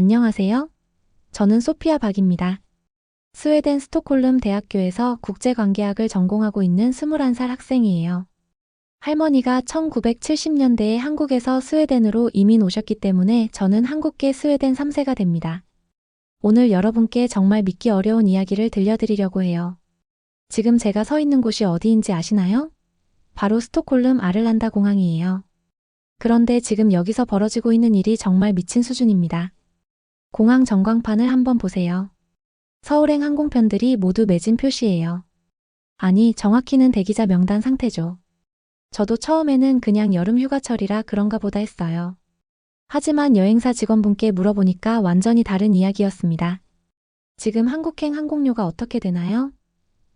안녕하세요. 저는 소피아 박입니다. 스웨덴 스톡홀름 대학교에서 국제관계학을 전공하고 있는 21살 학생이에요. 할머니가 1970년대에 한국에서 스웨덴으로 이민 오셨기 때문에 저는 한국계 스웨덴 3세가 됩니다. 오늘 여러분께 정말 믿기 어려운 이야기를 들려드리려고 해요. 지금 제가 서 있는 곳이 어디인지 아시나요? 바로 스톡홀름 아를란다 공항이에요. 그런데 지금 여기서 벌어지고 있는 일이 정말 미친 수준입니다. 공항 전광판을 한번 보세요. 서울행 항공편들이 모두 매진 표시예요. 아니, 정확히는 대기자 명단 상태죠. 저도 처음에는 그냥 여름 휴가철이라 그런가 보다 했어요. 하지만 여행사 직원분께 물어보니까 완전히 다른 이야기였습니다. 지금 한국행 항공료가 어떻게 되나요?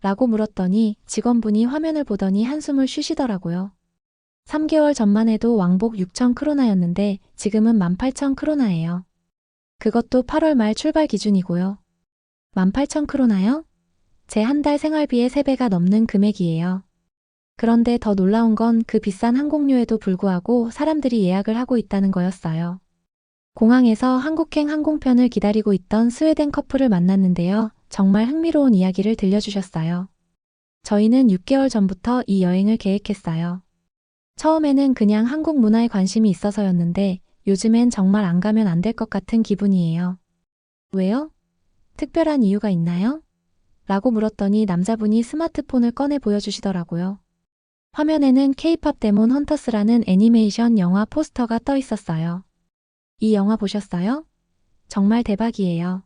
라고 물었더니 직원분이 화면을 보더니 한숨을 쉬시더라고요. 3개월 전만 해도 왕복 6,000크로나였는데 지금은 18,000크로나예요. 그것도 8월 말 출발 기준이고요. 18,000크로나요? 제 한 달 생활비의 3배가 넘는 금액이에요. 그런데 더 놀라운 건 그 비싼 항공료에도 불구하고 사람들이 예약을 하고 있다는 거였어요. 공항에서 한국행 항공편을 기다리고 있던 스웨덴 커플을 만났는데요. 정말 흥미로운 이야기를 들려주셨어요. 저희는 6개월 전부터 이 여행을 계획했어요. 처음에는 그냥 한국 문화에 관심이 있어서였는데 요즘엔 정말 안 가면 안 될 것 같은 기분이에요. 왜요? 특별한 이유가 있나요? 라고 물었더니 남자분이 스마트폰을 꺼내 보여주시더라고요. 화면에는 K-팝 데몬 헌터스라는 애니메이션 영화 포스터가 떠 있었어요. 이 영화 보셨어요? 정말 대박이에요.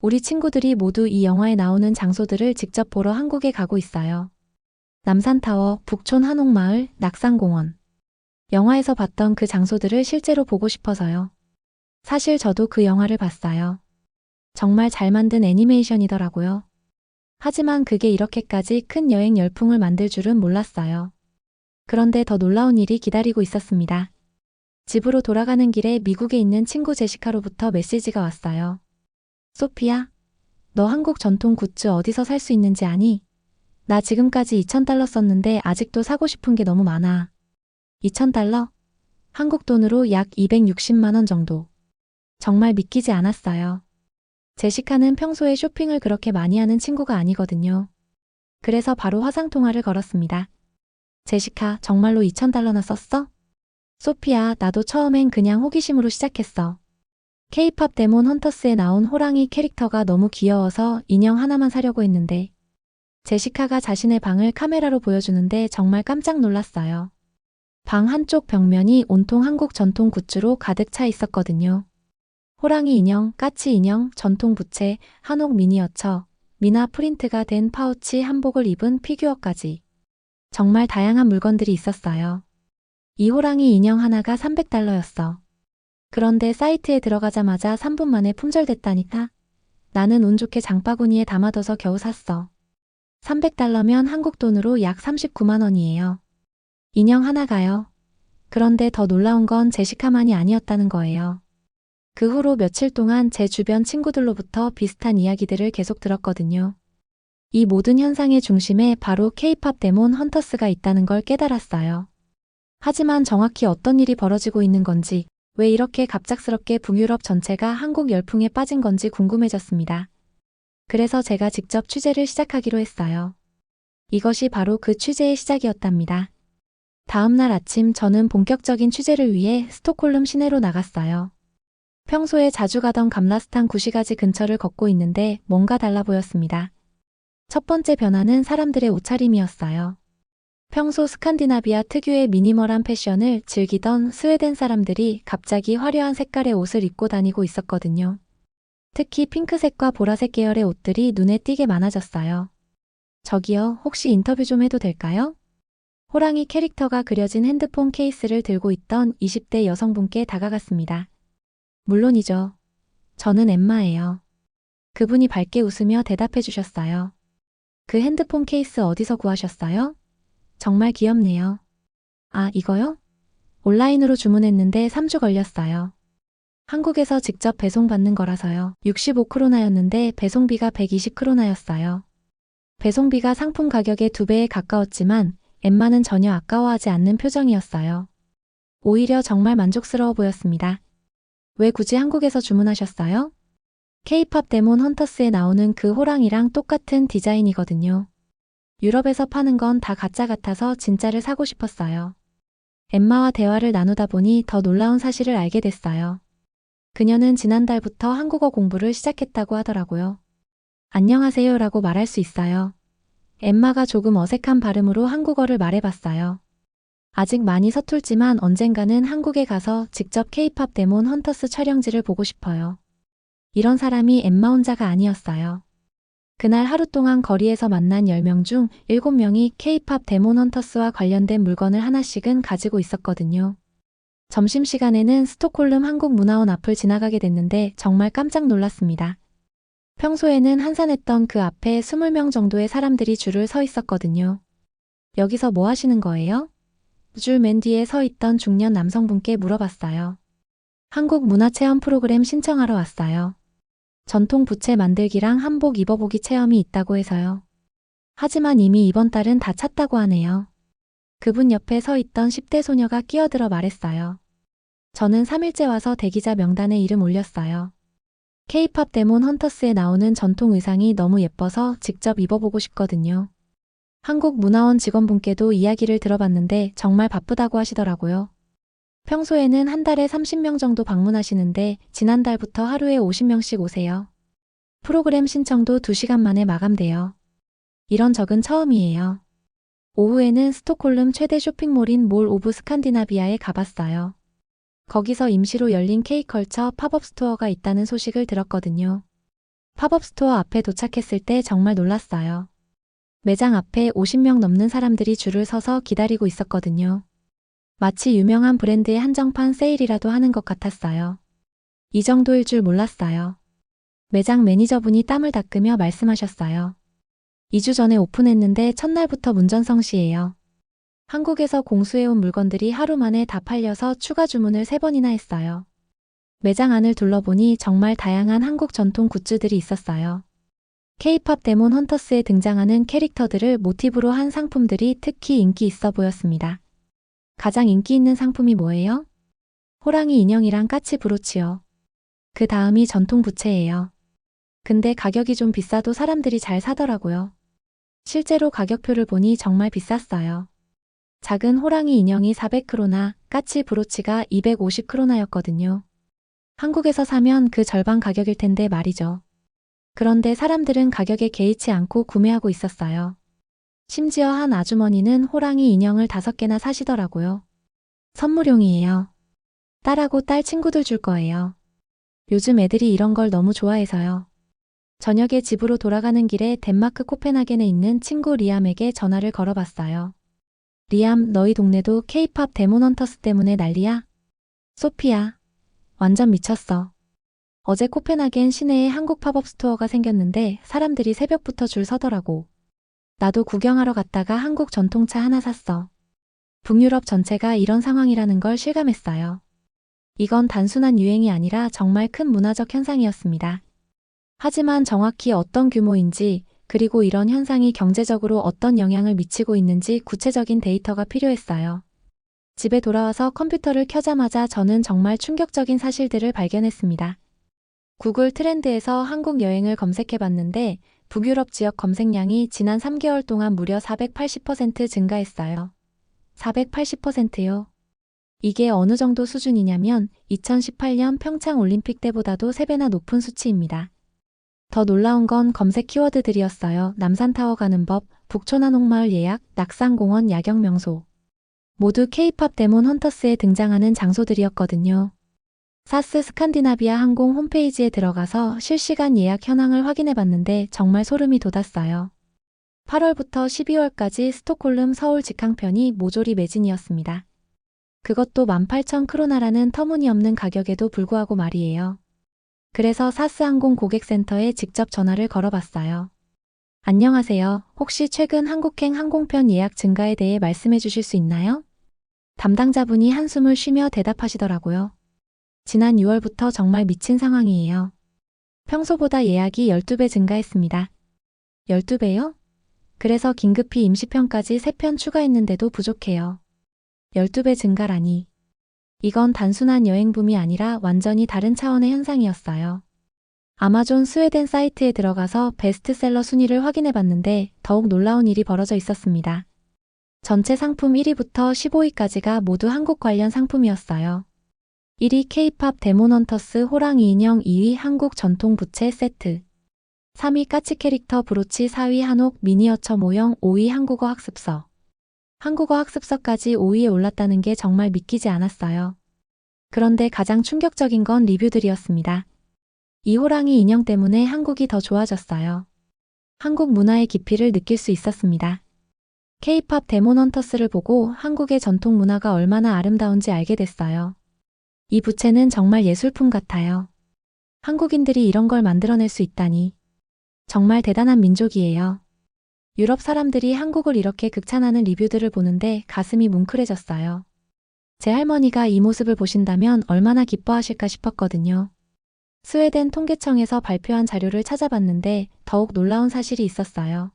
우리 친구들이 모두 이 영화에 나오는 장소들을 직접 보러 한국에 가고 있어요. 남산타워, 북촌 한옥마을, 낙산공원. 영화에서 봤던 그 장소들을 실제로 보고 싶어서요. 사실 저도 그 영화를 봤어요. 정말 잘 만든 애니메이션이더라고요. 하지만 그게 이렇게까지 큰 여행 열풍을 만들 줄은 몰랐어요. 그런데 더 놀라운 일이 기다리고 있었습니다. 집으로 돌아가는 길에 미국에 있는 친구 제시카로부터 메시지가 왔어요. 소피야, 너 한국 전통 굿즈 어디서 살 수 있는지 아니? 나 지금까지 2,000달러 썼는데 아직도 사고 싶은 게 너무 많아. 2,000달러? 한국 돈으로 약 260만 원 정도. 정말 믿기지 않았어요. 제시카는 평소에 쇼핑을 그렇게 많이 하는 친구가 아니거든요. 그래서 바로 화상통화를 걸었습니다. 제시카, 정말로 2,000달러나 썼어? 소피야, 나도 처음엔 그냥 호기심으로 시작했어. K-팝 데몬 헌터스에 나온 호랑이 캐릭터가 너무 귀여워서 인형 하나만 사려고 했는데 제시카가 자신의 방을 카메라로 보여주는데 정말 깜짝 놀랐어요. 방 한쪽 벽면이 온통 한국 전통 굿즈로 가득 차 있었거든요. 호랑이 인형, 까치 인형, 전통 부채, 한옥 미니어처, 미나 프린트가 된 파우치 한복을 입은 피규어까지. 정말 다양한 물건들이 있었어요. 이 호랑이 인형 하나가 300달러였어. 그런데 사이트에 들어가자마자 3분 만에 품절됐다니까? 나는 운 좋게 장바구니에 담아둬서 겨우 샀어. 300달러면 한국 돈으로 약 39만 원이에요. 인형 하나가요. 그런데 더 놀라운 건 제시카만이 아니었다는 거예요. 그 후로 며칠 동안 제 주변 친구들로부터 비슷한 이야기들을 계속 들었거든요. 이 모든 현상의 중심에 바로 K-팝 데몬 헌터스가 있다는 걸 깨달았어요. 하지만 정확히 어떤 일이 벌어지고 있는 건지, 왜 이렇게 갑작스럽게 북유럽 전체가 한국 열풍에 빠진 건지 궁금해졌습니다. 그래서 제가 직접 취재를 시작하기로 했어요. 이것이 바로 그 취재의 시작이었답니다. 다음 날 아침 저는 본격적인 취재를 위해 스톡홀름 시내로 나갔어요. 평소에 자주 가던 감라스탄 구시가지 근처를 걷고 있는데 뭔가 달라 보였습니다. 첫 번째 변화는 사람들의 옷차림이었어요. 평소 스칸디나비아 특유의 미니멀한 패션을 즐기던 스웨덴 사람들이 갑자기 화려한 색깔의 옷을 입고 다니고 있었거든요. 특히 핑크색과 보라색 계열의 옷들이 눈에 띄게 많아졌어요. 저기요, 혹시 인터뷰 좀 해도 될까요? 호랑이 캐릭터가 그려진 핸드폰 케이스를 들고 있던 20대 여성분께 다가갔습니다. 물론이죠. 저는 엠마예요. 그분이 밝게 웃으며 대답해 주셨어요. 그 핸드폰 케이스 어디서 구하셨어요? 정말 귀엽네요. 아, 이거요? 온라인으로 주문했는데 3주 걸렸어요. 한국에서 직접 배송받는 거라서요. 65크로나였는데 배송비가 120크로나였어요. 배송비가 상품 가격의 2배에 가까웠지만 엠마는 전혀 아까워하지 않는 표정이었어요. 오히려 정말 만족스러워 보였습니다. 왜 굳이 한국에서 주문하셨어요? K-팝 데몬 헌터스에 나오는 그 호랑이랑 똑같은 디자인이거든요. 유럽에서 파는 건 다 가짜 같아서 진짜를 사고 싶었어요. 엠마와 대화를 나누다 보니 더 놀라운 사실을 알게 됐어요. 그녀는 지난달부터 한국어 공부를 시작했다고 하더라고요. 안녕하세요라고 말할 수 있어요. 엠마가 조금 어색한 발음으로 한국어를 말해봤어요. 아직 많이 서툴지만 언젠가는 한국에 가서 직접 K-팝 데몬 헌터스 촬영지를 보고 싶어요. 이런 사람이 엠마 혼자가 아니었어요. 그날 하루 동안 거리에서 만난 10명 중 7명이 K-팝 데몬 헌터스와 관련된 물건을 하나씩은 가지고 있었거든요. 점심시간에는 스톡홀름 한국문화원 앞을 지나가게 됐는데 정말 깜짝 놀랐습니다. 평소에는 한산했던 그 앞에 20명 정도의 사람들이 줄을 서 있었거든요. 여기서 뭐 하시는 거예요? 줄 맨 뒤에 서 있던 중년 남성분께 물어봤어요. 한국 문화체험 프로그램 신청하러 왔어요. 전통 부채 만들기랑 한복 입어보기 체험이 있다고 해서요. 하지만 이미 이번 달은 다 찼다고 하네요. 그분 옆에 서 있던 10대 소녀가 끼어들어 말했어요. 저는 3일째 와서 대기자 명단에 이름 올렸어요. K-팝 데몬 헌터스에 나오는 전통 의상이 너무 예뻐서 직접 입어보고 싶거든요. 한국문화원 직원분께도 이야기를 들어봤는데 정말 바쁘다고 하시더라고요. 평소에는 한 달에 30명 정도 방문하시는데 지난달부터 하루에 50명씩 오세요. 프로그램 신청도 2시간 만에 마감돼요. 이런 적은 처음이에요. 오후에는 스톡홀름 최대 쇼핑몰인 몰 오브 스칸디나비아에 가봤어요. 거기서 임시로 열린 K컬처 팝업 스토어가 있다는 소식을 들었거든요. 팝업 스토어 앞에 도착했을 때 정말 놀랐어요. 매장 앞에 50명 넘는 사람들이 줄을 서서 기다리고 있었거든요. 마치 유명한 브랜드의 한정판 세일이라도 하는 것 같았어요. 이 정도일 줄 몰랐어요. 매장 매니저분이 땀을 닦으며 말씀하셨어요. 2주 전에 오픈했는데 첫날부터 문전성시예요. 한국에서 공수해온 물건들이 하루 만에 다 팔려서 추가 주문을 3번이나 했어요. 매장 안을 둘러보니 정말 다양한 한국 전통 굿즈들이 있었어요. K-팝 데몬 헌터스에 등장하는 캐릭터들을 모티브로 한 상품들이 특히 인기 있어 보였습니다. 가장 인기 있는 상품이 뭐예요? 호랑이 인형이랑 까치 브로치요. 그 다음이 전통 부채예요. 근데 가격이 좀 비싸도 사람들이 잘 사더라고요. 실제로 가격표를 보니 정말 비쌌어요. 작은 호랑이 인형이 400크로나, 까치 브로치가 250크로나였거든요. 한국에서 사면 그 절반 가격일 텐데 말이죠. 그런데 사람들은 가격에 개의치 않고 구매하고 있었어요. 심지어 한 아주머니는 호랑이 인형을 5개나 사시더라고요. 선물용이에요. 딸하고 딸 친구들 줄 거예요. 요즘 애들이 이런 걸 너무 좋아해서요. 저녁에 집으로 돌아가는 길에 덴마크 코펜하겐에 있는 친구 리암에게 전화를 걸어봤어요. 리암, 너희 동네도 K-팝 데몬 헌터스 때문에 난리야? 소피야. 완전 미쳤어. 어제 코펜하겐 시내에 한국 팝업 스토어가 생겼는데 사람들이 새벽부터 줄 서더라고. 나도 구경하러 갔다가 한국 전통차 하나 샀어. 북유럽 전체가 이런 상황이라는 걸 실감했어요. 이건 단순한 유행이 아니라 정말 큰 문화적 현상이었습니다. 하지만 정확히 어떤 규모인지, 그리고 이런 현상이 경제적으로 어떤 영향을 미치고 있는지 구체적인 데이터가 필요했어요. 집에 돌아와서 컴퓨터를 켜자마자 저는 정말 충격적인 사실들을 발견했습니다. 구글 트렌드에서 한국 여행을 검색해봤는데 북유럽 지역 검색량이 지난 3개월 동안 무려 480% 증가했어요. 480%요. 이게 어느 정도 수준이냐면 2018년 평창 올림픽 때보다도 3배나 높은 수치입니다. 더 놀라운 건 검색 키워드들이었어요. 남산타워 가는 법, 북촌 한옥마을 예약, 낙산공원 야경 명소. 모두 K-팝 데몬 헌터스에 등장하는 장소들이었거든요. 사스 스칸디나비아 항공 홈페이지에 들어가서 실시간 예약 현황을 확인해봤는데 정말 소름이 돋았어요. 8월부터 12월까지 스톡홀름 서울 직항편이 모조리 매진이었습니다. 그것도 18,000크로나라는 터무니없는 가격에도 불구하고 말이에요. 그래서 사스항공 고객센터에 직접 전화를 걸어봤어요. 안녕하세요. 혹시 최근 한국행 항공편 예약 증가에 대해 말씀해 주실 수 있나요? 담당자분이 한숨을 쉬며 대답하시더라고요. 지난 6월부터 정말 미친 상황이에요. 평소보다 예약이 12배 증가했습니다. 12배요? 그래서 긴급히 임시편까지 3편 추가했는데도 부족해요. 12배 증가라니. 이건 단순한 여행붐이 아니라 완전히 다른 차원의 현상이었어요. 아마존 스웨덴 사이트에 들어가서 베스트셀러 순위를 확인해 봤는데 더욱 놀라운 일이 벌어져 있었습니다. 전체 상품 1위부터 15위까지가 모두 한국 관련 상품이었어요. 1위 K-팝 데몬헌터스 호랑이 인형, 2위 한국 전통 부채 세트, 3위 까치 캐릭터 브로치, 4위 한옥 미니어처 모형, 5위 한국어 학습서. 한국어 학습서까지 5위에 올랐다는 게 정말 믿기지 않았어요. 그런데 가장 충격적인 건 리뷰들이었습니다. 이 호랑이 인형 때문에 한국이 더 좋아졌어요. 한국 문화의 깊이를 느낄 수 있었습니다. K-팝 데몬헌터스를 보고 한국의 전통 문화가 얼마나 아름다운지 알게 됐어요. 이 부채는 정말 예술품 같아요. 한국인들이 이런 걸 만들어낼 수 있다니. 정말 대단한 민족이에요. 유럽 사람들이 한국을 이렇게 극찬하는 리뷰들을 보는데 가슴이 뭉클해졌어요. 제 할머니가 이 모습을 보신다면 얼마나 기뻐하실까 싶었거든요. 스웨덴 통계청에서 발표한 자료를 찾아봤는데 더욱 놀라운 사실이 있었어요.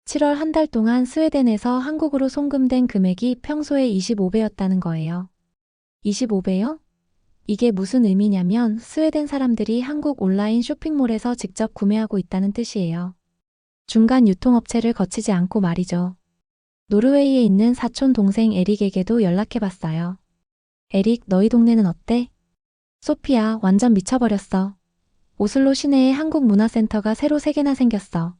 7월 한 달 동안 스웨덴에서 한국으로 송금된 금액이 평소의 25배였다는 거예요. 25배요? 이게 무슨 의미냐면 스웨덴 사람들이 한국 온라인 쇼핑몰에서 직접 구매하고 있다는 뜻이에요. 중간 유통업체를 거치지 않고 말이죠. 노르웨이에 있는 사촌 동생 에릭에게도 연락해봤어요. 에릭, 너희 동네는 어때? 소피야, 완전 미쳐버렸어. 오슬로 시내에 한국문화센터가 새로 3개나 생겼어.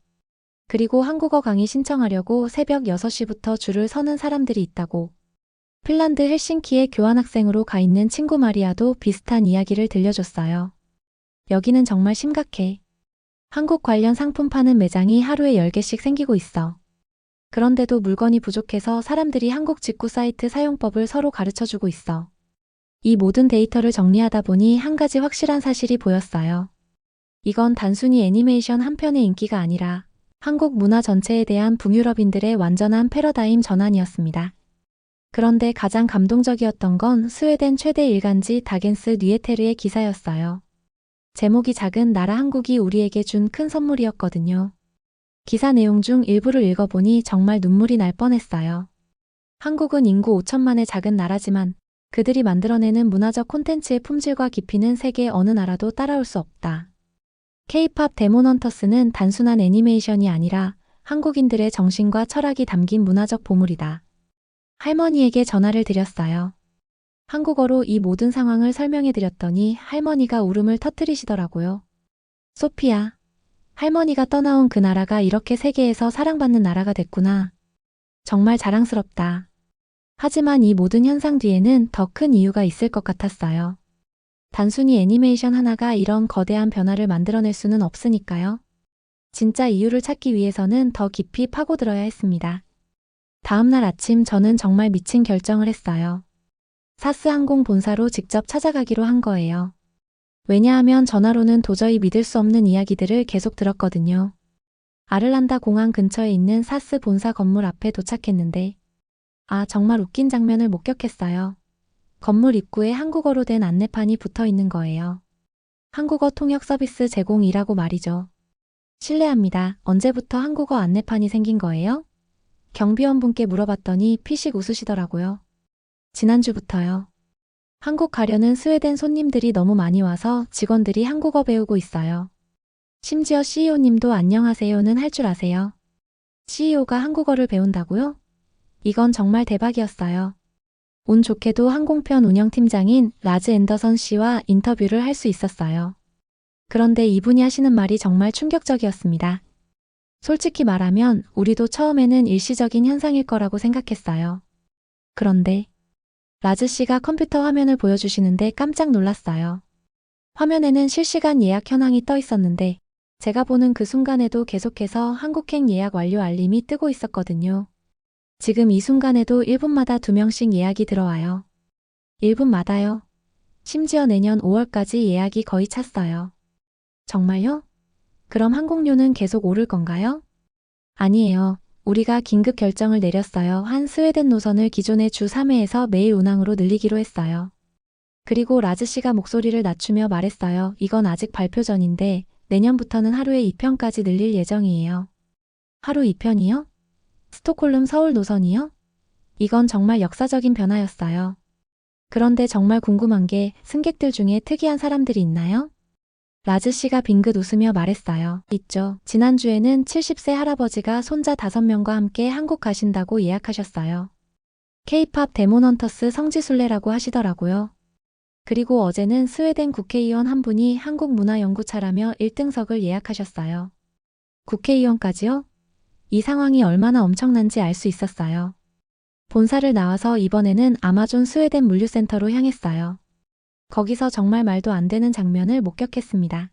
그리고 한국어 강의 신청하려고 새벽 6시부터 줄을 서는 사람들이 있다고. 핀란드 헬싱키에 교환학생으로 가 있는 친구 마리아도 비슷한 이야기를 들려줬어요. 여기는 정말 심각해. 한국 관련 상품 파는 매장이 하루에 10개씩 생기고 있어. 그런데도 물건이 부족해서 사람들이 한국 직구 사이트 사용법을 서로 가르쳐주고 있어. 이 모든 데이터를 정리하다 보니 한 가지 확실한 사실이 보였어요. 이건 단순히 애니메이션 한 편의 인기가 아니라 한국 문화 전체에 대한 북유럽인들의 완전한 패러다임 전환이었습니다. 그런데 가장 감동적이었던 건 스웨덴 최대 일간지 다겐스 뉴에테르의 기사였어요. 제목이 작은 나라 한국이 우리에게 준 큰 선물이었거든요. 기사 내용 중 일부를 읽어보니 정말 눈물이 날 뻔했어요. 한국은 인구 5천만의 작은 나라지만 그들이 만들어내는 문화적 콘텐츠의 품질과 깊이는 세계 어느 나라도 따라올 수 없다. K-팝 데몬헌터스는 단순한 애니메이션이 아니라 한국인들의 정신과 철학이 담긴 문화적 보물이다. 할머니에게 전화를 드렸어요. 한국어로 이 모든 상황을 설명해 드렸더니 할머니가 울음을 터뜨리시더라고요. 소피야, 할머니가 떠나온 그 나라가 이렇게 세계에서 사랑받는 나라가 됐구나. 정말 자랑스럽다. 하지만 이 모든 현상 뒤에는 더 큰 이유가 있을 것 같았어요. 단순히 애니메이션 하나가 이런 거대한 변화를 만들어낼 수는 없으니까요. 진짜 이유를 찾기 위해서는 더 깊이 파고들어야 했습니다. 다음 날 아침 저는 정말 미친 결정을 했어요. 사스 항공 본사로 직접 찾아가기로 한 거예요. 왜냐하면 전화로는 도저히 믿을 수 없는 이야기들을 계속 들었거든요. 아를란다 공항 근처에 있는 사스 본사 건물 앞에 도착했는데 정말 웃긴 장면을 목격했어요. 건물 입구에 한국어로 된 안내판이 붙어 있는 거예요. 한국어 통역 서비스 제공이라고 말이죠. 실례합니다. 언제부터 한국어 안내판이 생긴 거예요? 경비원분께 물어봤더니 피식 웃으시더라고요. 지난주부터요. 한국 가려는 스웨덴 손님들이 너무 많이 와서 직원들이 한국어 배우고 있어요. 심지어 CEO님도 안녕하세요는 할 줄 아세요. CEO가 한국어를 배운다고요? 이건 정말 대박이었어요. 운 좋게도 항공편 운영팀장인 라즈 앤더선 씨와 인터뷰를 할 수 있었어요. 그런데 이분이 하시는 말이 정말 충격적이었습니다. 솔직히 말하면 우리도 처음에는 일시적인 현상일 거라고 생각했어요. 그런데 라즈 씨가 컴퓨터 화면을 보여주시는데 깜짝 놀랐어요. 화면에는 실시간 예약 현황이 떠 있었는데 제가 보는 그 순간에도 계속해서 한국행 예약 완료 알림이 뜨고 있었거든요. 지금 이 순간에도 1분마다 2명씩 예약이 들어와요. 1분마다요. 심지어 내년 5월까지 예약이 거의 찼어요. 정말요? 그럼 항공료는 계속 오를 건가요? 아니에요. 우리가 긴급 결정을 내렸어요. 한 스웨덴 노선을 기존의 주 3회에서 매일 운항으로 늘리기로 했어요. 그리고 라즈 씨가 목소리를 낮추며 말했어요. 이건 아직 발표 전인데 내년부터는 하루에 2편까지 늘릴 예정이에요. 하루 2편이요? 스톡홀름 서울 노선이요? 이건 정말 역사적인 변화였어요. 그런데 정말 궁금한 게 승객들 중에 특이한 사람들이 있나요? 라즈 씨가 빙긋 웃으며 말했어요. 있죠. 지난주에는 70세 할아버지가 손자 5명과 함께 한국 가신다고 예약하셨어요. K-팝 데몬 헌터스 성지순례라고 하시더라고요. 그리고 어제는 스웨덴 국회의원 한 분이 한국문화연구차라며 1등석을 예약하셨어요. 국회의원까지요? 이 상황이 얼마나 엄청난지 알 수 있었어요. 본사를 나와서 이번에는 아마존 스웨덴 물류센터로 향했어요. 거기서 정말 말도 안 되는 장면을 목격했습니다.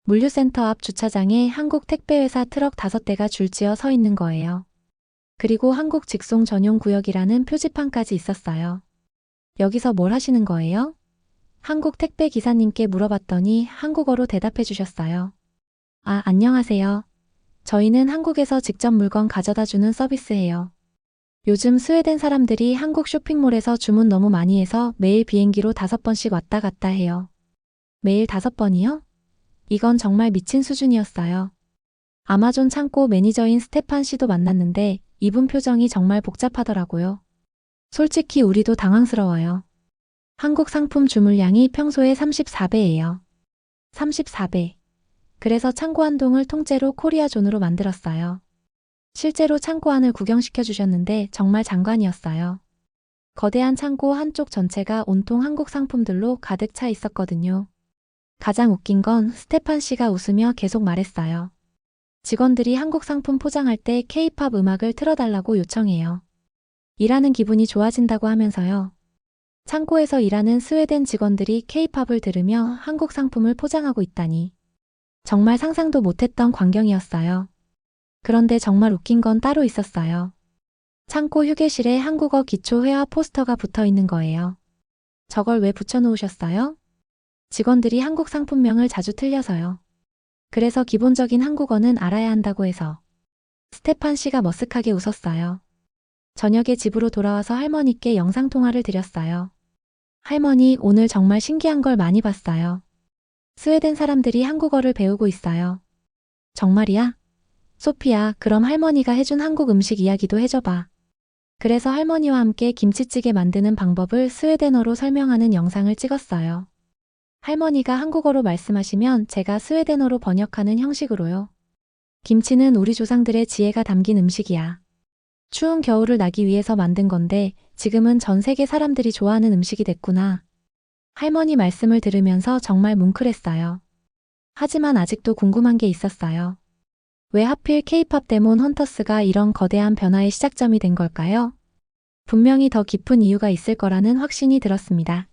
물류센터 앞 주차장에 한국 택배회사 트럭 5대가 줄지어 서 있는 거예요. 그리고 한국 직송 전용 구역이라는 표지판까지 있었어요. 여기서 뭘 하시는 거예요? 한국 택배 기사님께 물어봤더니 한국어로 대답해 주셨어요. 아, 안녕하세요. 저희는 한국에서 직접 물건 가져다 주는 서비스예요. 요즘 스웨덴 사람들이 한국 쇼핑몰에서 주문 너무 많이 해서 매일 비행기로 5번씩 왔다 갔다 해요. 매일 5번이요? 이건 정말 미친 수준이었어요. 아마존 창고 매니저인 스테판 씨도 만났는데 이분 표정이 정말 복잡하더라고요. 솔직히 우리도 당황스러워요. 한국 상품 주물량이 평소에 34배예요. 34배. 그래서 창고 한 동을 통째로 코리아존으로 만들었어요. 실제로 창고 안을 구경시켜 주셨는데 정말 장관이었어요. 거대한 창고 한쪽 전체가 온통 한국 상품들로 가득 차 있었거든요. 가장 웃긴 건 스테판 씨가 웃으며 계속 말했어요. 직원들이 한국 상품 포장할 때 K-팝 음악을 틀어달라고 요청해요. 일하는 기분이 좋아진다고 하면서요. 창고에서 일하는 스웨덴 직원들이 K-팝을 들으며 한국 상품을 포장하고 있다니. 정말 상상도 못했던 광경이었어요. 그런데 정말 웃긴 건 따로 있었어요. 창고 휴게실에 한국어 기초 회화 포스터가 붙어 있는 거예요. 저걸 왜 붙여놓으셨어요? 직원들이 한국 상품명을 자주 틀려서요. 그래서 기본적인 한국어는 알아야 한다고 해서. 스테판 씨가 머쓱하게 웃었어요. 저녁에 집으로 돌아와서 할머니께 영상통화를 드렸어요. 할머니, 오늘 정말 신기한 걸 많이 봤어요. 스웨덴 사람들이 한국어를 배우고 있어요. 정말이야? 소피야, 그럼 할머니가 해준 한국 음식 이야기도 해줘봐. 그래서 할머니와 함께 김치찌개 만드는 방법을 스웨덴어로 설명하는 영상을 찍었어요. 할머니가 한국어로 말씀하시면 제가 스웨덴어로 번역하는 형식으로요. 김치는 우리 조상들의 지혜가 담긴 음식이야. 추운 겨울을 나기 위해서 만든 건데 지금은 전 세계 사람들이 좋아하는 음식이 됐구나. 할머니 말씀을 들으면서 정말 뭉클했어요. 하지만 아직도 궁금한 게 있었어요. 왜 하필 K-팝 데몬 헌터스가 이런 거대한 변화의 시작점이 된 걸까요? 분명히 더 깊은 이유가 있을 거라는 확신이 들었습니다.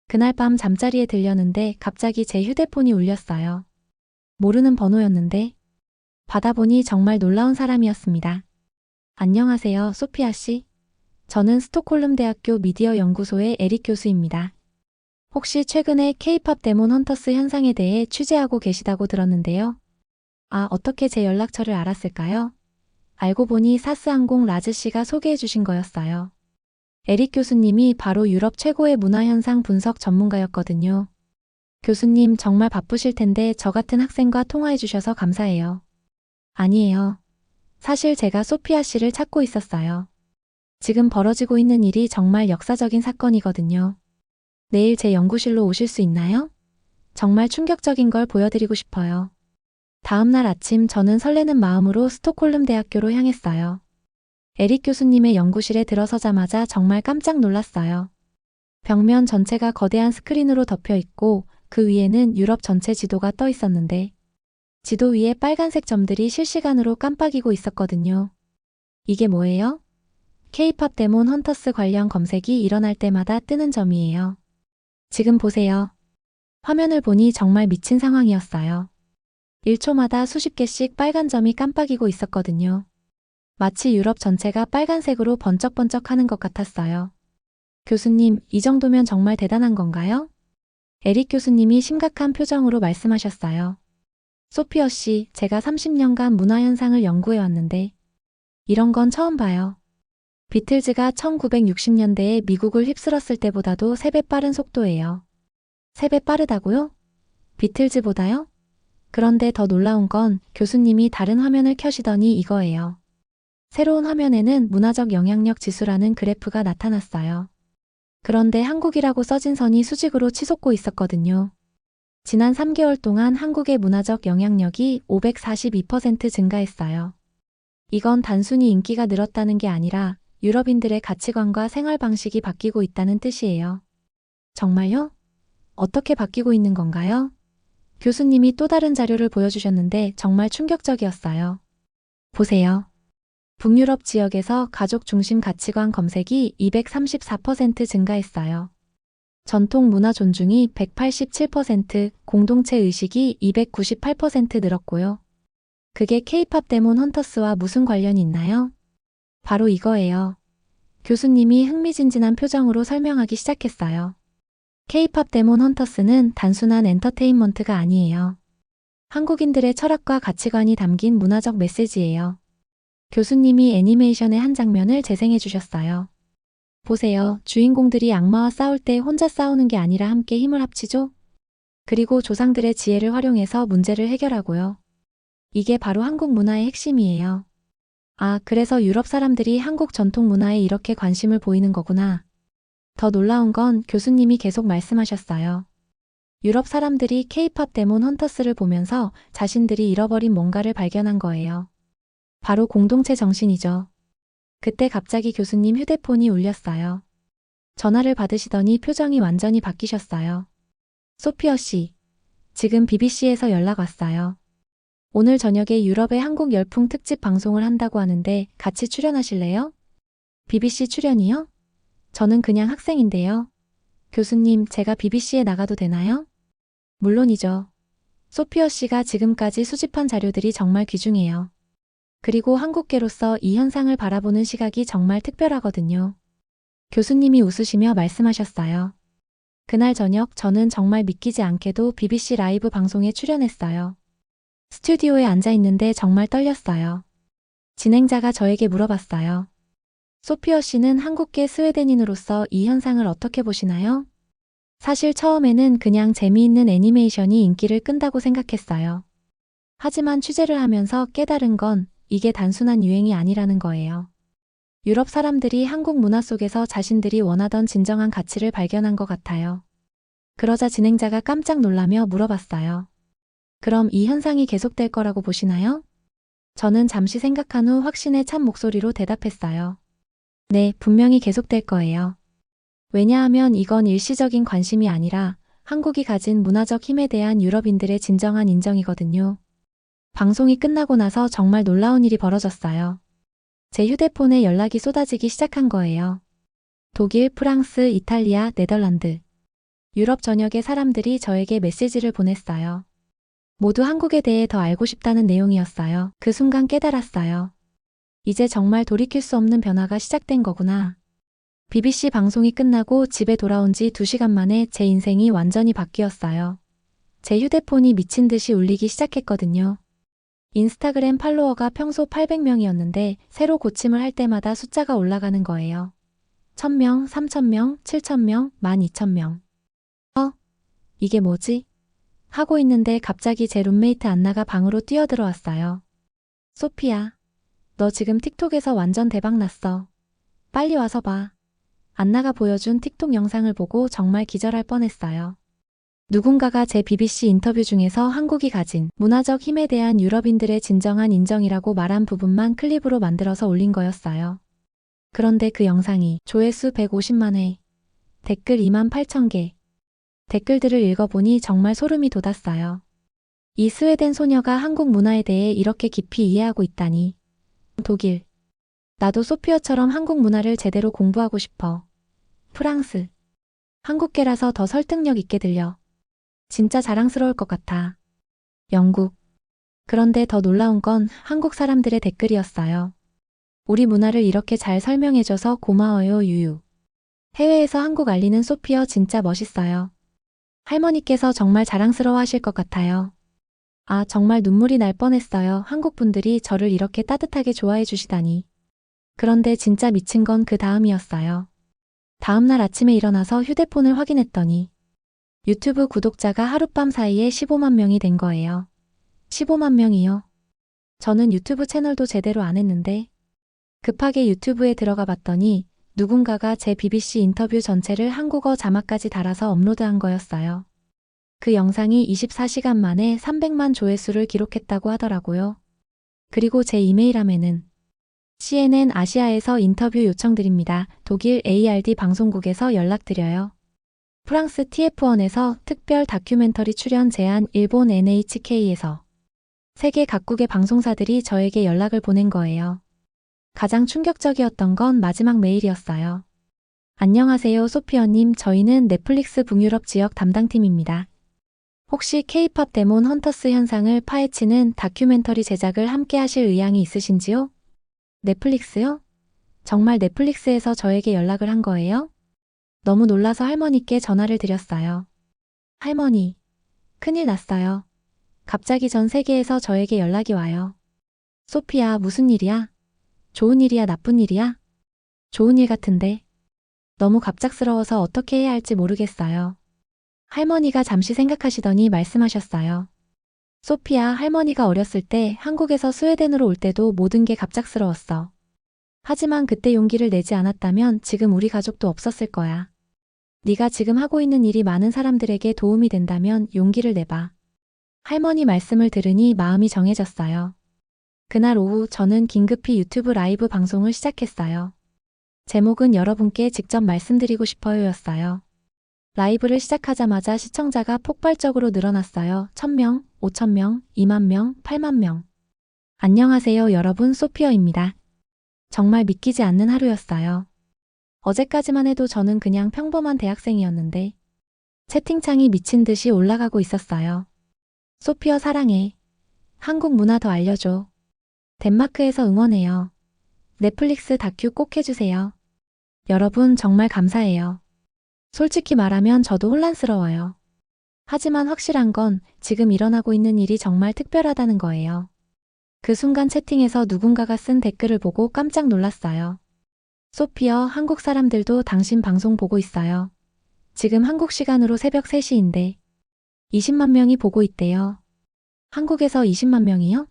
그날 밤 잠자리에 들렸는데 갑자기 제 휴대폰이 울렸어요. 모르는 번호였는데 받아보니 정말 놀라운 사람이었습니다. 안녕하세요, 소피아 씨. 저는 스톡홀름 대학교 미디어 연구소의 에릭 교수입니다. 혹시 최근에 K-팝 데몬 헌터스 현상에 대해 취재하고 계시다고 들었는데요. 아, 어떻게 제 연락처를 알았을까요? 알고 보니 사스항공 라즈 씨가 소개해 주신 거였어요. 에릭 교수님이 바로 유럽 최고의 문화현상 분석 전문가였거든요. 교수님 정말 바쁘실 텐데 저 같은 학생과 통화해 주셔서 감사해요. 아니에요. 사실 제가 소피아 씨를 찾고 있었어요. 지금 벌어지고 있는 일이 정말 역사적인 사건이거든요. 내일 제 연구실로 오실 수 있나요? 정말 충격적인 걸 보여드리고 싶어요. 다음 날 아침 저는 설레는 마음으로 스톡홀름 대학교로 향했어요. 에릭 교수님의 연구실에 들어서자마자 정말 깜짝 놀랐어요. 벽면 전체가 거대한 스크린으로 덮여 있고 그 위에는 유럽 전체 지도가 떠 있었는데 지도 위에 빨간색 점들이 실시간으로 깜빡이고 있었거든요. 이게 뭐예요? K-팝 데몬 헌터스 관련 검색이 일어날 때마다 뜨는 점이에요. 지금 보세요. 화면을 보니 정말 미친 상황이었어요. 1초마다 수십 개씩 빨간 점이 깜빡이고 있었거든요. 마치 유럽 전체가 빨간색으로 번쩍번쩍하는 것 같았어요. 교수님, 이 정도면 정말 대단한 건가요? 에릭 교수님이 심각한 표정으로 말씀하셨어요. 소피어 씨, 제가 30년간 문화현상을 연구해왔는데 이런 건 처음 봐요. 비틀즈가 1960년대에 미국을 휩쓸었을 때보다도 3배 빠른 속도예요. 3배 빠르다고요? 비틀즈보다요? 그런데 더 놀라운 건 교수님이 다른 화면을 켜시더니 이거예요. 새로운 화면에는 문화적 영향력 지수라는 그래프가 나타났어요. 그런데 한국이라고 써진 선이 수직으로 치솟고 있었거든요. 지난 3개월 동안 한국의 문화적 영향력이 542% 증가했어요. 이건 단순히 인기가 늘었다는 게 아니라 유럽인들의 가치관과 생활 방식이 바뀌고 있다는 뜻이에요. 정말요? 어떻게 바뀌고 있는 건가요? 교수님이 또 다른 자료를 보여주셨는데 정말 충격적이었어요. 보세요. 북유럽 지역에서 가족 중심 가치관 검색이 234% 증가했어요. 전통 문화 존중이 187%, 공동체 의식이 298% 늘었고요. 그게 K-팝 데몬 헌터스와 무슨 관련이 있나요? 바로 이거예요. 교수님이 흥미진진한 표정으로 설명하기 시작했어요. K-팝 데몬 헌터스는 단순한 엔터테인먼트가 아니에요. 한국인들의 철학과 가치관이 담긴 문화적 메시지예요. 교수님이 애니메이션의 한 장면을 재생해 주셨어요. 보세요. 주인공들이 악마와 싸울 때 혼자 싸우는 게 아니라 함께 힘을 합치죠? 그리고 조상들의 지혜를 활용해서 문제를 해결하고요. 이게 바로 한국 문화의 핵심이에요. 아, 그래서 유럽 사람들이 한국 전통 문화에 이렇게 관심을 보이는 거구나. 더 놀라운 건 교수님이 계속 말씀하셨어요. 유럽 사람들이 K-팝 데몬 헌터스를 보면서 자신들이 잃어버린 뭔가를 발견한 거예요. 바로 공동체 정신이죠. 그때 갑자기 교수님 휴대폰이 울렸어요. 전화를 받으시더니 표정이 완전히 바뀌셨어요. 소피어 씨, 지금 BBC에서 연락 왔어요. 오늘 저녁에 유럽의 한국 열풍 특집 방송을 한다고 하는데 같이 출연하실래요? BBC 출연이요? 저는 그냥 학생인데요. 교수님, 제가 BBC에 나가도 되나요? 물론이죠. 소피어 씨가 지금까지 수집한 자료들이 정말 귀중해요. 그리고 한국계로서 이 현상을 바라보는 시각이 정말 특별하거든요. 교수님이 웃으시며 말씀하셨어요. 그날 저녁 저는 정말 믿기지 않게도 BBC 라이브 방송에 출연했어요. 스튜디오에 앉아 있는데 정말 떨렸어요. 진행자가 저에게 물어봤어요. 소피어 씨는 한국계 스웨덴인으로서 이 현상을 어떻게 보시나요? 사실 처음에는 그냥 재미있는 애니메이션이 인기를 끈다고 생각했어요. 하지만 취재를 하면서 깨달은 건 이게 단순한 유행이 아니라는 거예요. 유럽 사람들이 한국 문화 속에서 자신들이 원하던 진정한 가치를 발견한 것 같아요. 그러자 진행자가 깜짝 놀라며 물어봤어요. 그럼 이 현상이 계속될 거라고 보시나요? 저는 잠시 생각한 후 확신에 찬 목소리로 대답했어요. 네, 분명히 계속될 거예요. 왜냐하면 이건 일시적인 관심이 아니라 한국이 가진 문화적 힘에 대한 유럽인들의 진정한 인정이거든요. 방송이 끝나고 나서 정말 놀라운 일이 벌어졌어요. 제 휴대폰에 연락이 쏟아지기 시작한 거예요. 독일, 프랑스, 이탈리아, 네덜란드. 유럽 전역의 사람들이 저에게 메시지를 보냈어요. 모두 한국에 대해 더 알고 싶다는 내용이었어요. 그 순간 깨달았어요. 이제 정말 돌이킬 수 없는 변화가 시작된 거구나. BBC 방송이 끝나고 집에 돌아온 지 2시간 만에 제 인생이 완전히 바뀌었어요. 제 휴대폰이 미친 듯이 울리기 시작했거든요. 인스타그램 팔로워가 평소 800명이었는데 새로 고침을 할 때마다 숫자가 올라가는 거예요. 1000명, 3000명, 7000명, 12000명. 이게 뭐지? 하고 있는데 갑자기 제 룸메이트 안나가 방으로 뛰어들어왔어요. 소피야, 너 지금 틱톡에서 완전 대박 났어. 빨리 와서 봐. 안나가 보여준 틱톡 영상을 보고 정말 기절할 뻔했어요. 누군가가 제 BBC 인터뷰 중에서 한국이 가진 문화적 힘에 대한 유럽인들의 진정한 인정이라고 말한 부분만 클립으로 만들어서 올린 거였어요. 그런데 그 영상이 조회수 150만 회, 댓글 28,000개. 댓글들을 읽어보니 정말 소름이 돋았어요. 이 스웨덴 소녀가 한국 문화에 대해 이렇게 깊이 이해하고 있다니. 독일. 나도 소피어처럼 한국 문화를 제대로 공부하고 싶어. 프랑스. 한국계라서 더 설득력 있게 들려. 진짜 자랑스러울 것 같아. 영국. 그런데 더 놀라운 건 한국 사람들의 댓글이었어요. 우리 문화를 이렇게 잘 설명해줘서 고마워요, 유유. 해외에서 한국 알리는 소피어 진짜 멋있어요. 할머니께서 정말 자랑스러워 하실 것 같아요. 아, 정말 눈물이 날 뻔했어요. 한국 분들이 저를 이렇게 따뜻하게 좋아해 주시다니. 그런데 진짜 미친 건 그 다음이었어요. 다음날 아침에 일어나서 휴대폰을 확인했더니 유튜브 구독자가 하룻밤 사이에 15만 명이 된 거예요. 15만 명이요? 저는 유튜브 채널도 제대로 안 했는데. 급하게 유튜브에 들어가 봤더니 누군가가 제 BBC 인터뷰 전체를 한국어 자막까지 달아서 업로드한 거였어요. 그 영상이 24시간 만에 300만 조회수를 기록했다고 하더라고요. 그리고 제 이메일함에는 CNN 아시아에서 인터뷰 요청드립니다. 독일 ARD 방송국에서 연락드려요. 프랑스 TF1에서 특별 다큐멘터리 출연 제안, 일본 NHK에서 세계 각국의 방송사들이 저에게 연락을 보낸 거예요. 가장 충격적이었던 건 마지막 메일이었어요. 안녕하세요, 소피어님. 저희는 넷플릭스 북유럽 지역 담당팀입니다. 혹시 K-팝 데몬 헌터스 현상을 파헤치는 다큐멘터리 제작을 함께 하실 의향이 있으신지요? 넷플릭스요? 정말 넷플릭스에서 저에게 연락을 한 거예요? 너무 놀라서 할머니께 전화를 드렸어요. 할머니, 큰일 났어요. 갑자기 전 세계에서 저에게 연락이 와요. 소피야, 무슨 일이야? 좋은 일이야, 나쁜 일이야? 좋은 일 같은데. 너무 갑작스러워서 어떻게 해야 할지 모르겠어요. 할머니가 잠시 생각하시더니 말씀하셨어요. 소피야, 할머니가 어렸을 때 한국에서 스웨덴으로 올 때도 모든 게 갑작스러웠어. 하지만 그때 용기를 내지 않았다면 지금 우리 가족도 없었을 거야. 네가 지금 하고 있는 일이 많은 사람들에게 도움이 된다면 용기를 내봐. 할머니 말씀을 들으니 마음이 정해졌어요. 그날 오후 저는 긴급히 유튜브 라이브 방송을 시작했어요. 제목은 여러분께 직접 말씀드리고 싶어요였어요. 라이브를 시작하자마자 시청자가 폭발적으로 늘어났어요. 1000명, 5000명, 2만명, 8만명. 안녕하세요 여러분, 소피어입니다. 정말 믿기지 않는 하루였어요. 어제까지만 해도 저는 그냥 평범한 대학생이었는데 채팅창이 미친 듯이 올라가고 있었어요. 소피어 사랑해. 한국 문화 더 알려줘. 덴마크에서 응원해요. 넷플릭스 다큐 꼭 해주세요. 여러분 정말 감사해요. 솔직히 말하면 저도 혼란스러워요. 하지만 확실한 건 지금 일어나고 있는 일이 정말 특별하다는 거예요. 그 순간 채팅에서 누군가가 쓴 댓글을 보고 깜짝 놀랐어요. 소피어, 한국 사람들도 당신 방송 보고 있어요. 지금 한국 시간으로 새벽 3시인데 20만 명이 보고 있대요. 한국에서 20만 명이요?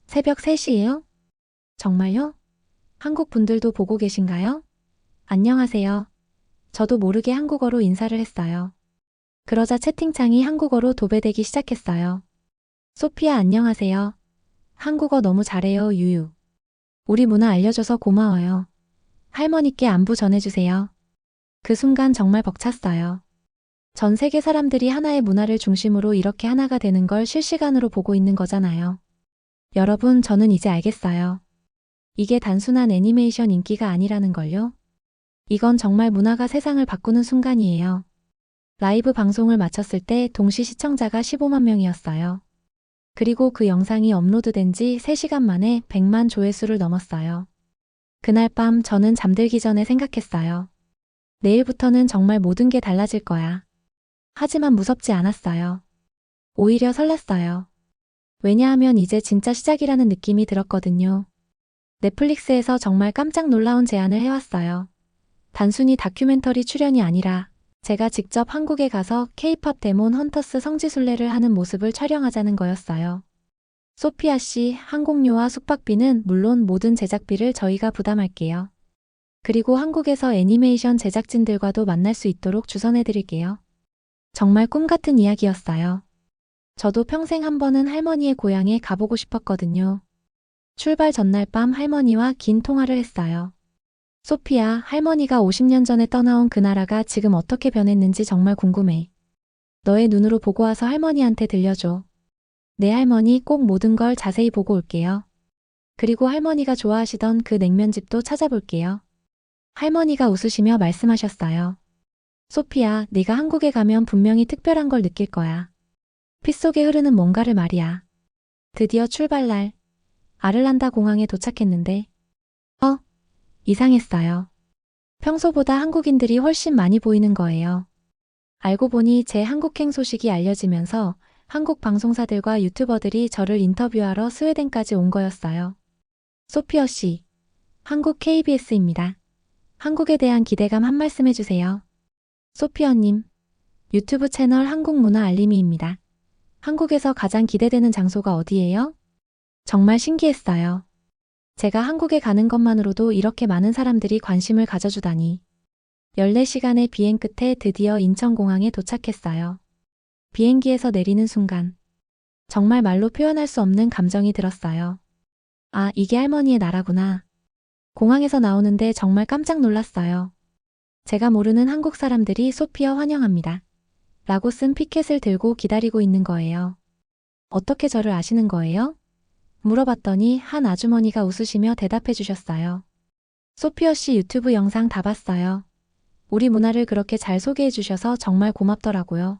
새벽 3시예요? 정말요? 한국 분들도 보고 계신가요? 안녕하세요. 저도 모르게 한국어로 인사를 했어요. 그러자 채팅창이 한국어로 도배되기 시작했어요. 소피아 안녕하세요. 한국어 너무 잘해요, 유유. 우리 문화 알려줘서 고마워요. 할머니께 안부 전해주세요. 그 순간 정말 벅찼어요. 전 세계 사람들이 하나의 문화를 중심으로 이렇게 하나가 되는 걸 실시간으로 보고 있는 거잖아요. 여러분, 저는 이제 알겠어요. 이게 단순한 애니메이션 인기가 아니라는 걸요. 이건 정말 문화가 세상을 바꾸는 순간이에요. 라이브 방송을 마쳤을 때 동시 시청자가 15만 명이었어요. 그리고 그 영상이 업로드된 지 3시간 만에 100만 조회수를 넘었어요. 그날 밤 저는 잠들기 전에 생각했어요. 내일부터는 정말 모든 게 달라질 거야. 하지만 무섭지 않았어요. 오히려 설렜어요. 왜냐하면 이제 진짜 시작이라는 느낌이 들었거든요. 넷플릭스에서 정말 깜짝 놀라운 제안을 해왔어요. 단순히 다큐멘터리 출연이 아니라 제가 직접 한국에 가서 K-팝 데몬 헌터스 성지순례를 하는 모습을 촬영하자는 거였어요. 소피아 씨, 항공료와 숙박비는 물론 모든 제작비를 저희가 부담할게요. 그리고 한국에서 애니메이션 제작진들과도 만날 수 있도록 주선해드릴게요. 정말 꿈 같은 이야기였어요. 저도 평생 한 번은 할머니의 고향에 가보고 싶었거든요. 출발 전날 밤 할머니와 긴 통화를 했어요. 소피야, 할머니가 50년 전에 떠나온 그 나라가 지금 어떻게 변했는지 정말 궁금해. 너의 눈으로 보고 와서 할머니한테 들려줘. 내 할머니 꼭 모든 걸 자세히 보고 올게요. 그리고 할머니가 좋아하시던 그 냉면집도 찾아볼게요. 할머니가 웃으시며 말씀하셨어요. 소피야, 네가 한국에 가면 분명히 특별한 걸 느낄 거야. 피 속에 흐르는 뭔가를 말이야. 드디어 출발날. 아를란다 공항에 도착했는데 이상했어요. 평소보다 한국인들이 훨씬 많이 보이는 거예요. 알고 보니 제 한국행 소식이 알려지면서 한국 방송사들과 유튜버들이 저를 인터뷰하러 스웨덴까지 온 거였어요. 소피어 씨, 한국 KBS입니다. 한국에 대한 기대감 한 말씀 해주세요. 소피어님, 유튜브 채널 한국문화알림이입니다. 한국에서 가장 기대되는 장소가 어디예요? 정말 신기했어요. 제가 한국에 가는 것만으로도 이렇게 많은 사람들이 관심을 가져주다니. 14시간의 비행 끝에 드디어 인천공항에 도착했어요. 비행기에서 내리는 순간 정말 말로 표현할 수 없는 감정이 들었어요. 아, 이게 할머니의 나라구나. 공항에서 나오는데 정말 깜짝 놀랐어요. 제가 모르는 한국 사람들이 소피어 환영합니다. 라고 쓴 피켓을 들고 기다리고 있는 거예요. 어떻게 저를 아시는 거예요? 물어봤더니 한 아주머니가 웃으시며 대답해 주셨어요. 소피어 씨 유튜브 영상 다 봤어요. 우리 문화를 그렇게 잘 소개해 주셔서 정말 고맙더라고요.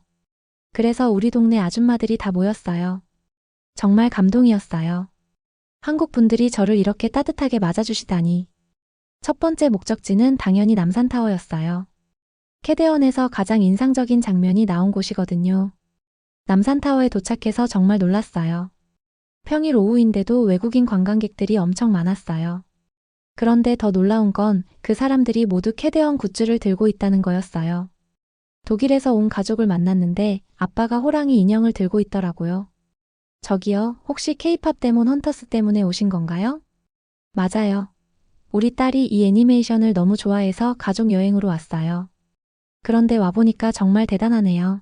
그래서 우리 동네 아줌마들이 다 모였어요. 정말 감동이었어요. 한국 분들이 저를 이렇게 따뜻하게 맞아주시다니. 첫 번째 목적지는 당연히 남산타워였어요. 캐대원에서 가장 인상적인 장면이 나온 곳이거든요. 남산타워에 도착해서 정말 놀랐어요. 평일 오후인데도 외국인 관광객들이 엄청 많았어요. 그런데 더 놀라운 건 그 사람들이 모두 캐대원 굿즈를 들고 있다는 거였어요. 독일에서 온 가족을 만났는데 아빠가 호랑이 인형을 들고 있더라고요. 저기요, 혹시 K-팝 데몬 헌터스 때문에 오신 건가요? 맞아요. 우리 딸이 이 애니메이션을 너무 좋아해서 가족 여행으로 왔어요. 그런데 와보니까 정말 대단하네요.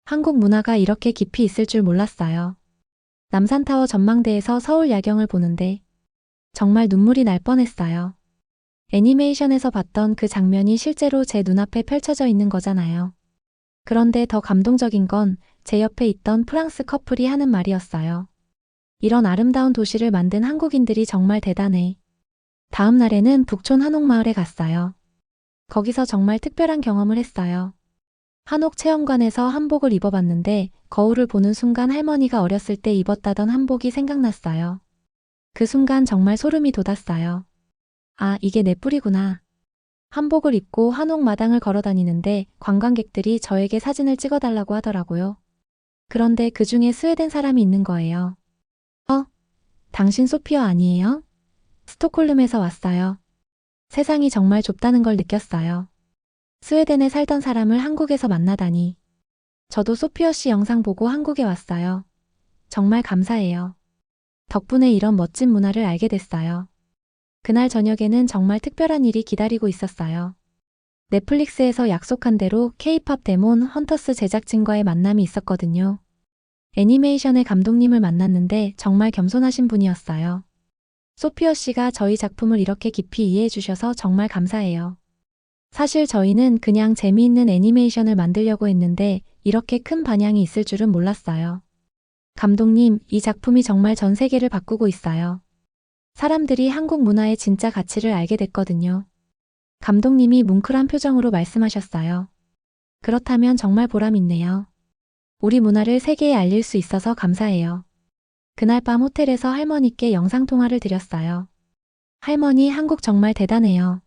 한국 문화가 이렇게 깊이 있을 줄 몰랐어요. 남산타워 전망대에서 서울 야경을 보는데 정말 눈물이 날 뻔했어요. 애니메이션에서 봤던 그 장면이 실제로 제 눈앞에 펼쳐져 있는 거잖아요. 그런데 더 감동적인 건 제 옆에 있던 프랑스 커플이 하는 말이었어요. 이런 아름다운 도시를 만든 한국인들이 정말 대단해. 다음 날에는 북촌 한옥마을에 갔어요. 거기서 정말 특별한 경험을 했어요. 한옥 체험관에서 한복을 입어봤는데 거울을 보는 순간 할머니가 어렸을 때 입었다던 한복이 생각났어요. 그 순간 정말 소름이 돋았어요. 아, 이게 내 뿌리구나. 한복을 입고 한옥 마당을 걸어 다니는데 관광객들이 저에게 사진을 찍어달라고 하더라고요. 그런데 그 중에 스웨덴 사람이 있는 거예요. 당신 소피어 아니에요? 스톡홀름에서 왔어요. 세상이 정말 좁다는 걸 느꼈어요. 스웨덴에 살던 사람을 한국에서 만나다니. 저도 소피어 씨 영상 보고 한국에 왔어요. 정말 감사해요. 덕분에 이런 멋진 문화를 알게 됐어요. 그날 저녁에는 정말 특별한 일이 기다리고 있었어요. 넷플릭스에서 약속한 대로 K-팝 데몬 헌터스 제작진과의 만남이 있었거든요. 애니메이션의 감독님을 만났는데 정말 겸손하신 분이었어요. 소피어 씨가 저희 작품을 이렇게 깊이 이해해 주셔서 정말 감사해요. 사실 저희는 그냥 재미있는 애니메이션을 만들려고 했는데 이렇게 큰 반향이 있을 줄은 몰랐어요. 감독님, 이 작품이 정말 전 세계를 바꾸고 있어요. 사람들이 한국 문화의 진짜 가치를 알게 됐거든요. 감독님이 뭉클한 표정으로 말씀하셨어요. 그렇다면 정말 보람있네요. 우리 문화를 세계에 알릴 수 있어서 감사해요. 그날 밤 호텔에서 할머니께 영상통화를 드렸어요. 할머니, 한국 정말 대단해요.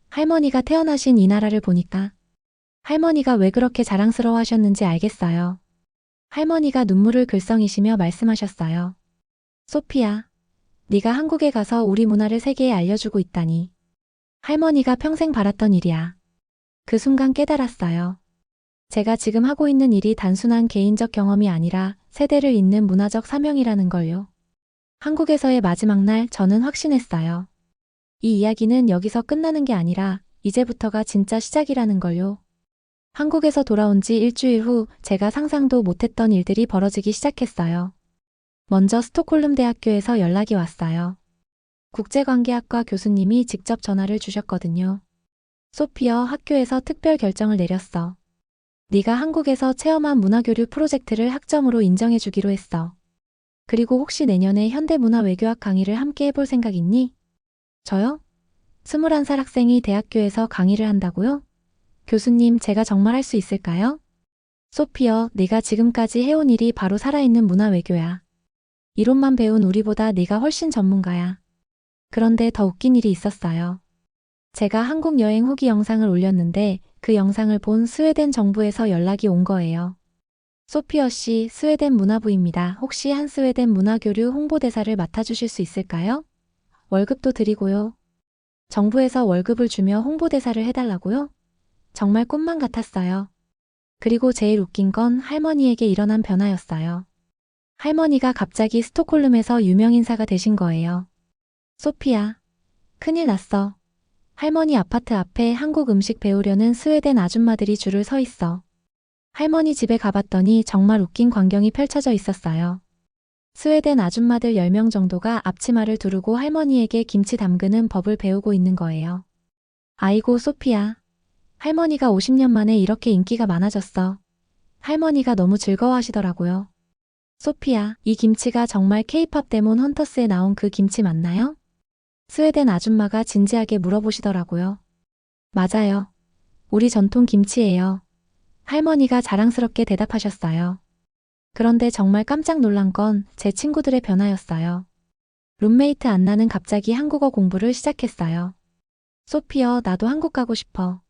할머니가 태어나신 이 나라를 보니까 할머니가 왜 그렇게 자랑스러워 하셨는지 알겠어요. 할머니가 눈물을 글썽이시며 말씀하셨어요. 소피야, 네가 한국에 가서 우리 문화를 세계에 알려주고 있다니. 할머니가 평생 바랐던 일이야. 그 순간 깨달았어요. 제가 지금 하고 있는 일이 단순한 개인적 경험이 아니라 세대를 잇는 문화적 사명이라는 걸요. 한국에서의 마지막 날 저는 확신했어요. 이 이야기는 여기서 끝나는 게 아니라 이제부터가 진짜 시작이라는 걸요. 한국에서 돌아온 지 일주일 후 제가 상상도 못했던 일들이 벌어지기 시작했어요. 먼저 스톡홀름 대학교에서 연락이 왔어요. 국제관계학과 교수님이 직접 전화를 주셨거든요. 소피어, 학교에서 특별 결정을 내렸어. 네가 한국에서 체험한 문화교류 프로젝트를 학점으로 인정해주기로 했어. 그리고 혹시 내년에 현대문화 외교학 강의를 함께 해볼 생각 있니? 저요? 21살 학생이 대학교에서 강의를 한다고요? 교수님, 제가 정말 할 수 있을까요? 소피어, 네가 지금까지 해온 일이 바로 살아있는 문화 외교야. 이론만 배운 우리보다 네가 훨씬 전문가야. 그런데 더 웃긴 일이 있었어요. 제가 한국 여행 후기 영상을 올렸는데 그 영상을 본 스웨덴 정부에서 연락이 온 거예요. 소피어 씨, 스웨덴 문화부입니다. 혹시 한 스웨덴 문화교류 홍보대사를 맡아주실 수 있을까요? 월급도 드리고요. 정부에서 월급을 주며 홍보대사를 해달라고요? 정말 꿈만 같았어요. 그리고 제일 웃긴 건 할머니에게 일어난 변화였어요. 할머니가 갑자기 스톡홀름에서 유명인사가 되신 거예요. 소피야, 큰일 났어. 할머니 아파트 앞에 한국 음식 배우려는 스웨덴 아줌마들이 줄을 서 있어. 할머니 집에 가봤더니 정말 웃긴 광경이 펼쳐져 있었어요. 스웨덴 아줌마들 10명 정도가 앞치마를 두르고 할머니에게 김치 담그는 법을 배우고 있는 거예요. 아이고 소피야. 할머니가 50년 만에 이렇게 인기가 많아졌어. 할머니가 너무 즐거워하시더라고요. 소피야, 이 김치가 정말 케이팝 데몬 헌터스에 나온 그 김치 맞나요? 스웨덴 아줌마가 진지하게 물어보시더라고요. 맞아요. 우리 전통 김치예요. 할머니가 자랑스럽게 대답하셨어요. 그런데 정말 깜짝 놀란 건 제 친구들의 변화였어요. 룸메이트 안나는 갑자기 한국어 공부를 시작했어요. 소피어, 나도 한국 가고 싶어.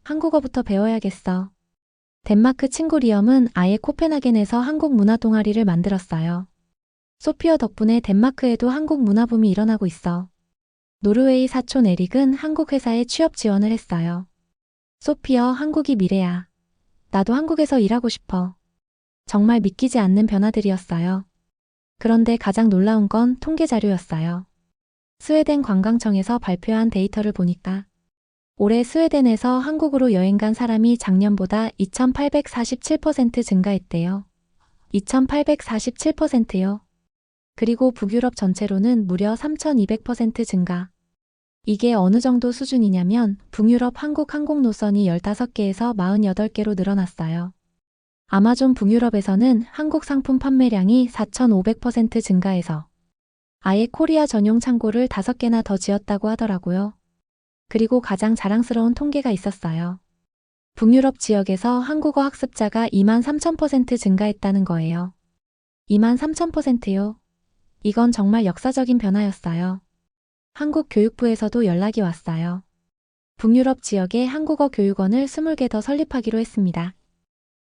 한국어부터 배워야겠어. 덴마크 친구 리엄은 아예 코펜하겐에서 한국 문화 동아리를 만들었어요. 소피어 덕분에 덴마크에도 한국 문화붐이 일어나고 있어. 노르웨이 사촌 에릭은 한국 회사에 취업 지원을 했어요. 소피어, 한국이 미래야. 나도 한국에서 일하고 싶어. 정말 믿기지 않는 변화들이었어요. 그런데 가장 놀라운 건 통계 자료였어요. 스웨덴 관광청에서 발표한 데이터를 보니까 올해 스웨덴에서 한국으로 여행 간 사람이 작년보다 2,847% 증가했대요. 2,847%요. 그리고 북유럽 전체로는 무려 3,200% 증가. 이게 어느 정도 수준이냐면 북유럽 한국 항공 노선이 15개에서 48개로 늘어났어요. 아마존 북유럽에서는 한국 상품 판매량이 4,500% 증가해서 아예 코리아 전용 창고를 5개나 더 지었다고 하더라고요. 그리고 가장 자랑스러운 통계가 있었어요. 북유럽 지역에서 한국어 학습자가 23,000% 증가했다는 거예요. 23,000%요. 이건 정말 역사적인 변화였어요. 한국 교육부에서도 연락이 왔어요. 북유럽 지역에 한국어 교육원을 20개 더 설립하기로 했습니다.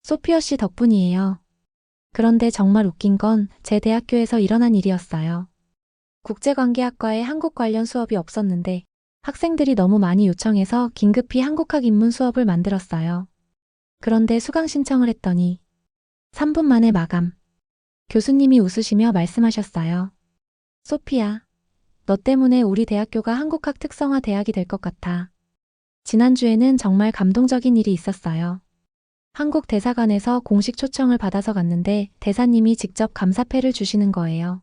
소피어 씨 덕분이에요. 그런데 정말 웃긴 건 제 대학교에서 일어난 일이었어요. 국제관계학과에 한국 관련 수업이 없었는데 학생들이 너무 많이 요청해서 긴급히 한국학 입문 수업을 만들었어요. 그런데 수강 신청을 했더니 3분 만에 마감. 교수님이 웃으시며 말씀하셨어요. 소피야, 너 때문에 우리 대학교가 한국학 특성화 대학이 될 것 같아. 지난주에는 정말 감동적인 일이 있었어요. 한국 대사관에서 공식 초청을 받아서 갔는데 대사님이 직접 감사패를 주시는 거예요.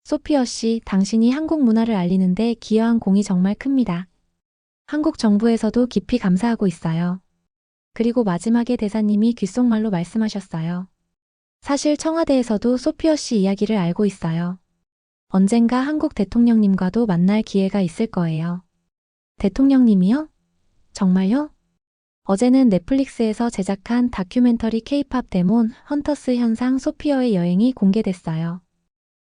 소피어 씨, 당신이 한국 문화를 알리는데 기여한 공이 정말 큽니다. 한국 정부에서도 깊이 감사하고 있어요. 그리고 마지막에 대사님이 귓속말로 말씀하셨어요. 사실 청와대에서도 소피어 씨 이야기를 알고 있어요. 언젠가 한국 대통령님과도 만날 기회가 있을 거예요. 대통령님이요? 정말요? 어제는 넷플릭스에서 제작한 다큐멘터리 케이팝 데몬 헌터스 현상 소피어의 여행이 공개됐어요.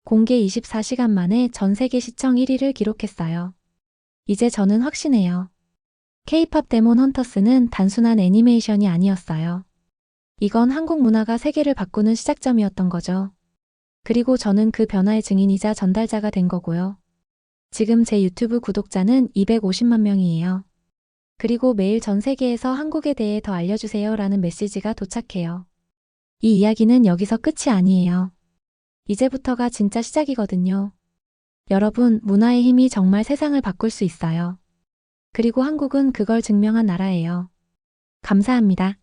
공개 24시간 만에 전 세계 시청 1위를 기록했어요. 이제 저는 확신해요. 케이팝 데몬 헌터스는 단순한 애니메이션이 아니었어요. 이건 한국 문화가 세계를 바꾸는 시작점이었던 거죠. 그리고 저는 그 변화의 증인이자 전달자가 된 거고요. 지금 제 유튜브 구독자는 250만 명이에요. 그리고 매일 전 세계에서 한국에 대해 더 알려주세요 라는 메시지가 도착해요. 이 이야기는 여기서 끝이 아니에요. 이제부터가 진짜 시작이거든요. 여러분, 문화의 힘이 정말 세상을 바꿀 수 있어요. 그리고 한국은 그걸 증명한 나라예요. 감사합니다.